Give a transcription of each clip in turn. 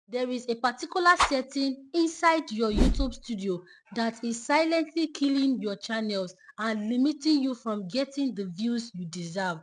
There is a particular setting inside your YouTube studio that is silently killing your channels and limiting you from getting the views you deserve.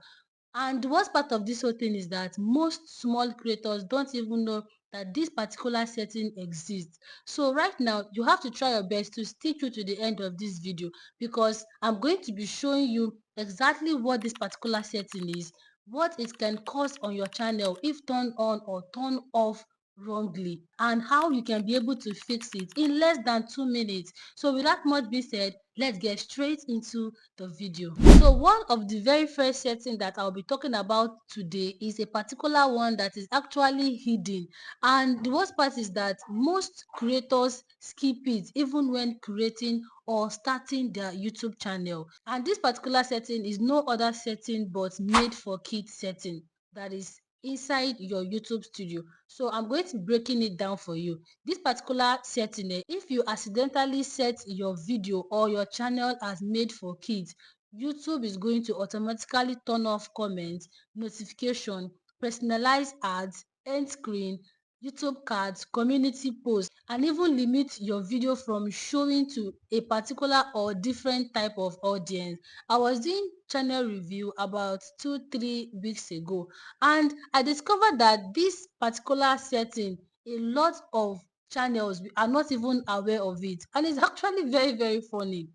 And the worst part of this whole thing is that most small creators don't even know that this particular setting exists. So right now, you have to try your best to stick through to the end of this video, because I'm going to be showing you exactly what this particular setting is, what it can cause on your channel if turned on or turned off wrongly, and how you can be able to fix it in less than 2 minutes. So without much being said, let's get straight into the video. So one of the very first settings that I'll be talking about today is a particular one that is actually hidden, and the worst part is that most creators skip it even when creating or starting their YouTube channel. And this particular setting is no other setting but made for kids setting that is inside your YouTube studio. So I'm going to be breaking it down for you. This particular setting, if you accidentally set your video or your channel as made for kids, YouTube is going to automatically turn off comments, notification, personalized ads, end screen, YouTube cards, community posts, and even limit your video from showing to a particular or different type of audience. I was doing channel review about 2-3 weeks ago, and I discovered that this particular setting, a lot of channels are not even aware of it, and it's actually very funny.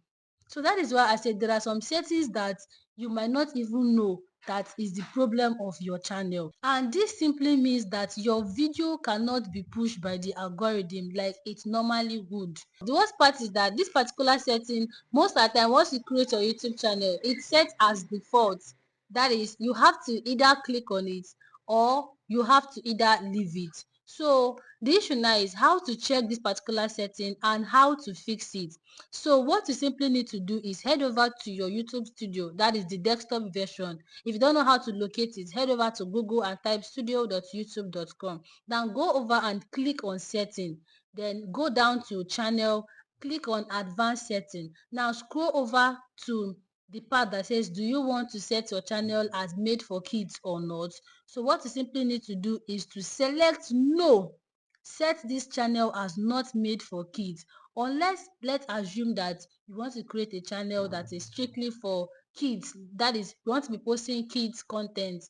So that is why I said there are some settings that you might not even know that is the problem of your channel, and this simply means that your video cannot be pushed by the algorithm like it normally would. The worst part is that this particular setting, most of the time once you create your YouTube channel, it's set as default. That is, you have to either click on it or you have to either leave it. So the issue now is how to check this particular setting and how to fix it. So what you simply need to do is head over to your YouTube studio, that is the desktop version. If you don't know how to locate it, head over to Google and type studio.youtube.com. Then go over and click on setting. Then go down to channel, click on advanced setting. Now scroll over to the part that says, do you want to set your channel as made for kids or not? So what you simply need to do is to select no. Set this channel as not made for kids, unless let's assume that you want to create a channel that is strictly for kids, that is you want to be posting kids content,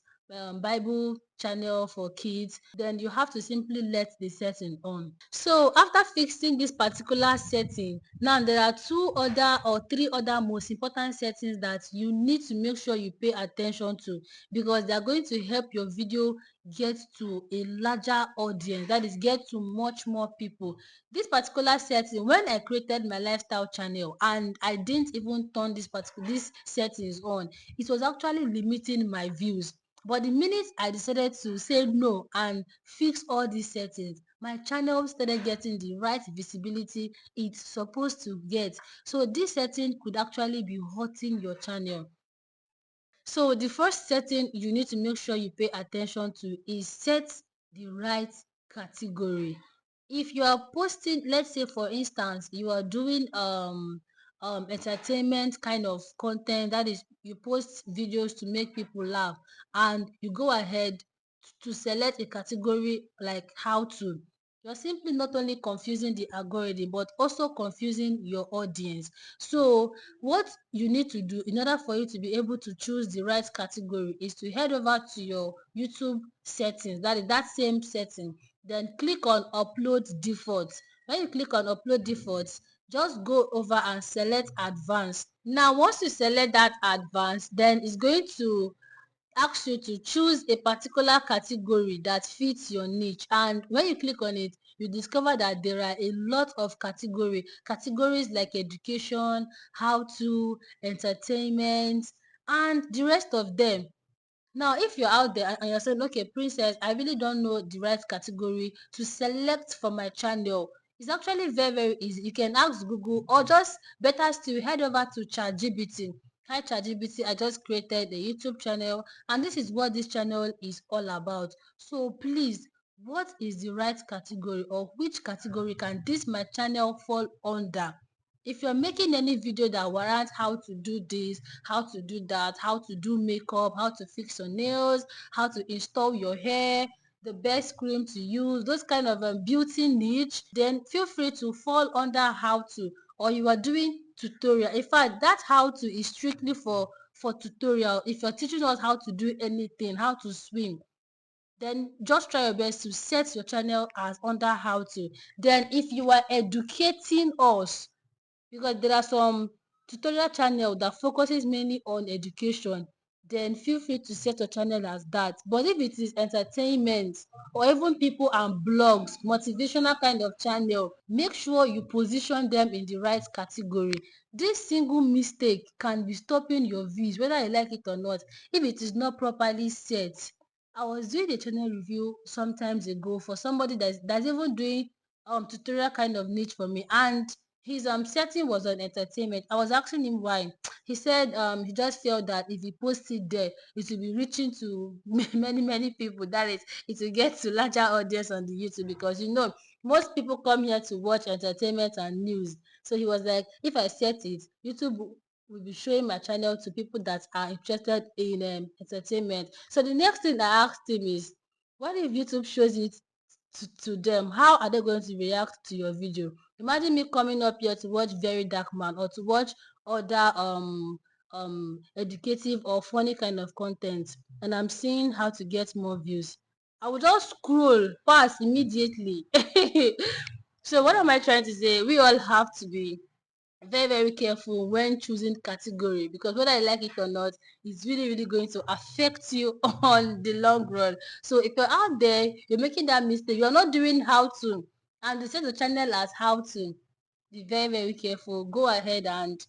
Bible channel for kids, then you have to simply let the setting on. So after fixing this particular setting, now there are two other or three other most important settings that you need to make sure you pay attention to, because they are going to help your video get to a larger audience, that is get to much more people. This particular setting, when I created my lifestyle channel and I didn't even turn this settings on, it was actually limiting my views. But the minute I decided to say no and fix all these settings, my channel started getting the right visibility it's supposed to get. So this setting could actually be hurting your channel. So the first setting you need to make sure you pay attention to is set the right category. If you are posting, let's say for instance, you are doing entertainment kind of content, that is you post videos to make people laugh, and you go ahead to select a category like how to, you're simply not only confusing the algorithm but also confusing your audience. So what you need to do in order for you to be able to choose the right category is to head over to your YouTube settings, that is that same setting, then click on upload defaults. When you click on upload defaults, just go over and select advanced. Now once you select that advanced, then it's going to ask you to choose a particular category that fits your niche, and when you click on it, you discover that there are a lot of categories like education, how to, entertainment, and the rest of them. Now if you're out there and you're saying, okay Princess, I really don't know the right category to select for my channel, it's actually very easy. You can ask Google, or just better still, head over to ChatGPT. Hi ChatGPT, I just created a YouTube channel and this is what this channel is all about. So please, what is the right category, or which category can this my channel fall under? If you're making any video that warrants how to do this, how to do that, how to do makeup, how to fix your nails, how to install your hair, the best cream to use, those kind of beauty niche, then feel free to fall under how to, or you are doing tutorial. In fact, that how to is strictly for tutorial. If you're teaching us how to do anything, how to swim, then just try your best to set your channel as under how to. Then if you are educating us, because there are some tutorial channel that focuses mainly on education, then feel free to set your channel as that. But if it is entertainment or even people and blogs, motivational kind of channel, make sure you position them in the right category. This single mistake can be stopping your views, whether you like it or not, if it is not properly set. I was doing a channel review sometimes ago for somebody that's even doing tutorial kind of niche for me, and his setting was on entertainment. I was asking him why. He said he just felt that if he posts it there, it will be reaching to many people. That is, it will get to larger audience on the YouTube, because most people come here to watch entertainment and news. So he was like, if I set it, YouTube will be showing my channel to people that are interested in entertainment. So the next thing I asked him is, what if YouTube shows it to them? How are they going to react to your video? Imagine me coming up here to watch Very Dark Man, or to watch other educative or funny kind of content, and I'm seeing how to get more views. I will just scroll past immediately. So what am I trying to say? We all have to be very careful when choosing category, because whether you like it or not, it's really going to affect you on the long run. So if you're out there, you're making that mistake, you're not doing how to, and they set the channel as how to, be very careful. Go ahead and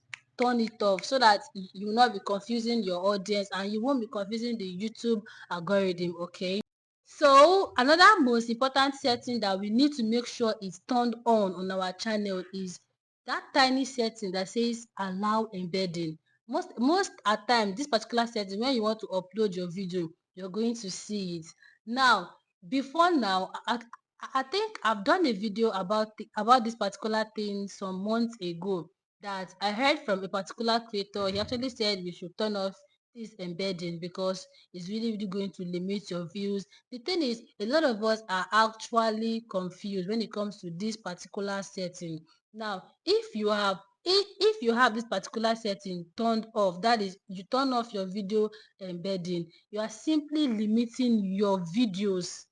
turn it off, so that you will not be confusing your audience, and you won't be confusing the YouTube algorithm. Okay, so another most important setting that we need to make sure is turned on our channel is that tiny setting that says allow embedding. Most at time, this particular setting, when you want to upload your video, you're going to see it. Now, before now, I think I've done a video about this particular thing some months ago, that I heard from a particular creator. He actually said we should turn off this embedding, because it's really going to limit your views. The thing is, a lot of us are actually confused when it comes to this particular setting. Now, if you have this particular setting turned off, that is, you turn off your video embedding, you are simply limiting your videos.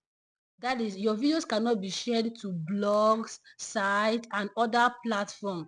That is, your videos cannot be shared to blogs, sites, and other platforms.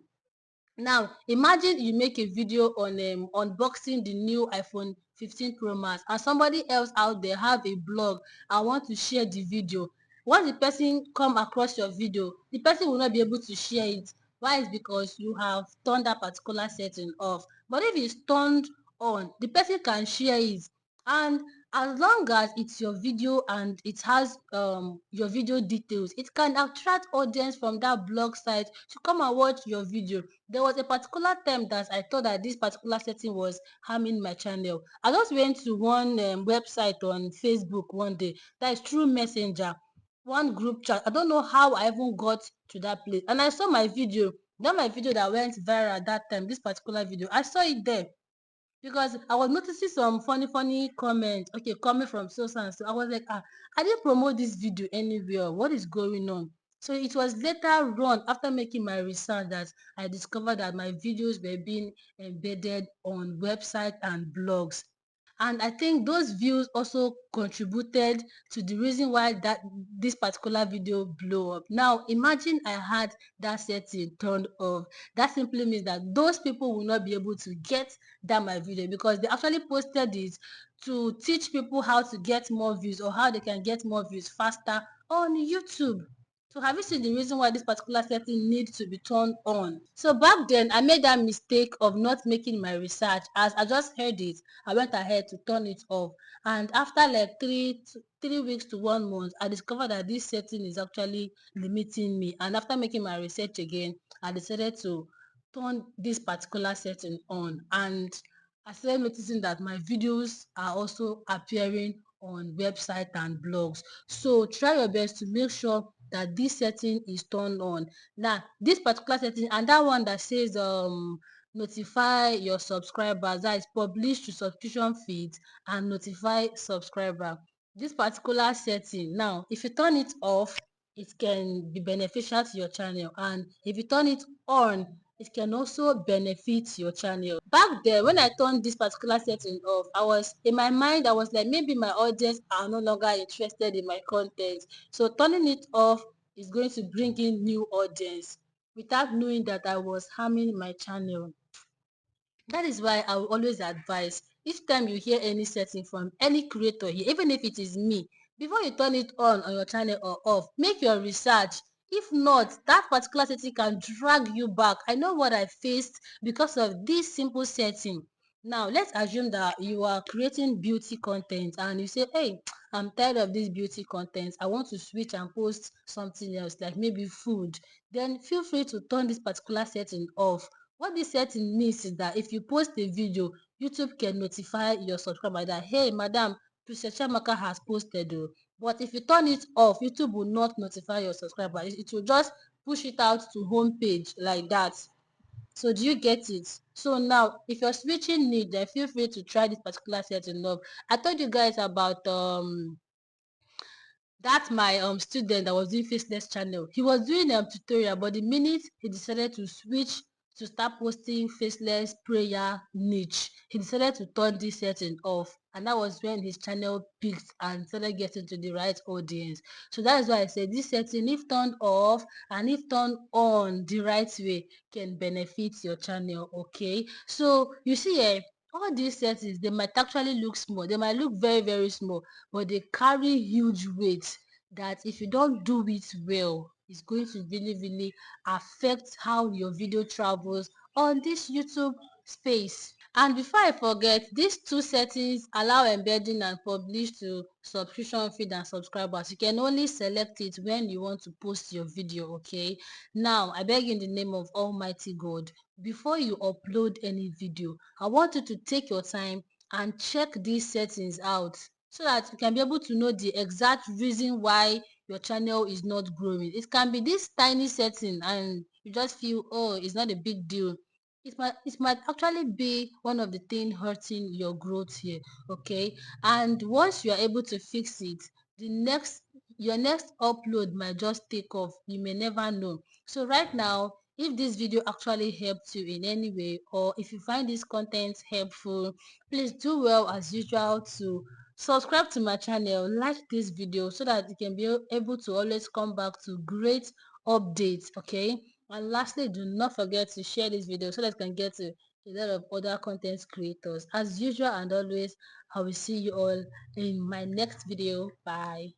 Now, imagine you make a video on unboxing the new iPhone 15 Pro Max, and somebody else out there have a blog and want to share the video. Once the person come across your video, the person will not be able to share it. Why? Is because you have turned that particular setting off. But if it's turned on, the person can share it. And as long as it's your video and it has your video details, it can attract audience from that blog site to come and watch your video. There was a particular time that I thought that this particular setting was harming my channel. I just went to one website on Facebook one day, that is through Messenger, one group chat. I don't know how I even got to that place, and I saw my video. Not my video that went viral at that time, this particular video, I saw it there, because I was noticing some funny comments, okay, coming from so and so. I was like, I didn't promote this video anywhere. What is going on? So it was later on, after making my research, that I discovered that my videos were being embedded on websites and blogs. And I think those views also contributed to the reason why that this particular video blew up. Now imagine I had that setting turned off. That simply means that those people will not be able to get that my video, because they actually posted it to teach people how to get more views, or how they can get more views faster on YouTube. So have you seen the reason why this particular setting needs to be turned on? So back then, I made that mistake of not making my research. As I just heard it, I went ahead to turn it off. And after like 3 weeks to 1 month, I discovered that this setting is actually limiting me. And after making my research again, I decided to turn this particular setting on. And I started noticing that my videos are also appearing on website and blogs. So try your best to make sure that this setting is turned on. Now this particular setting, and that one that says notify your subscribers, that is publish to subscription feeds and notify subscriber. this particular setting. Now, if you turn it off, it can be beneficial to your channel, and if you turn it on, it can also benefit your channel. Back there, when I turned this particular setting off, I was in my mind, I was like, maybe my audience are no longer interested in my content. So turning it off is going to bring in new audience without knowing that I was harming my channel. That is why I will always advise, each time you hear any setting from any creator here, even if it is me, before you turn it on your channel or off, make your research. If not, that particular setting can drag you back. I know what I faced because of this simple setting. Now, let's assume that you are creating beauty content and you say, hey, I'm tired of this beauty content. I want to switch and post something else, like maybe food. Then feel free to turn this particular setting off. What this setting means is that if you post a video, YouTube can notify your subscriber that, hey, madam, Princess Chamaka has posted. Oh. But if you turn it off, YouTube will not notify your subscriber. It will just push it out to home page like that. So do you get it? So now, if you're switching need, then feel free to try this particular setting up. I told you guys about that my student that was doing faceless channel, he was doing tutorial, but the minute he decided to switch to start posting faceless prayer niche, he decided to turn this setting off, and that was when his channel peaked and started getting to the right audience. So that is why I said this setting, if turned off and if turned on the right way, can benefit your channel. Okay, so you see, all these settings, they might actually look small, they might look very very small, but they carry huge weight that if you don't do it well, it's going to really really affect how your video travels on this YouTube space. And before I forget, these two settings allow embedding and publish to subscription feed and subscribers. You can only select it when you want to post your video. Okay, now I beg in the name of Almighty God, before you upload any video, I want you to take your time and check these settings out so that you can be able to know the exact reason why your channel is not growing. It can be this tiny setting and you just feel, oh, it's not a big deal. It might actually be one of the things hurting your growth here. Okay, and once you are able to fix it, the next your next upload might just take off. You may never know. So right now, if this video actually helped you in any way, or if you find this content helpful, please do well as usual to subscribe to my channel, like this video so that you can be able to always come back to great updates. Okay, and lastly, do not forget to share this video so that you can get to a lot of other content creators. As usual and always, I will see you all in my next video. Bye.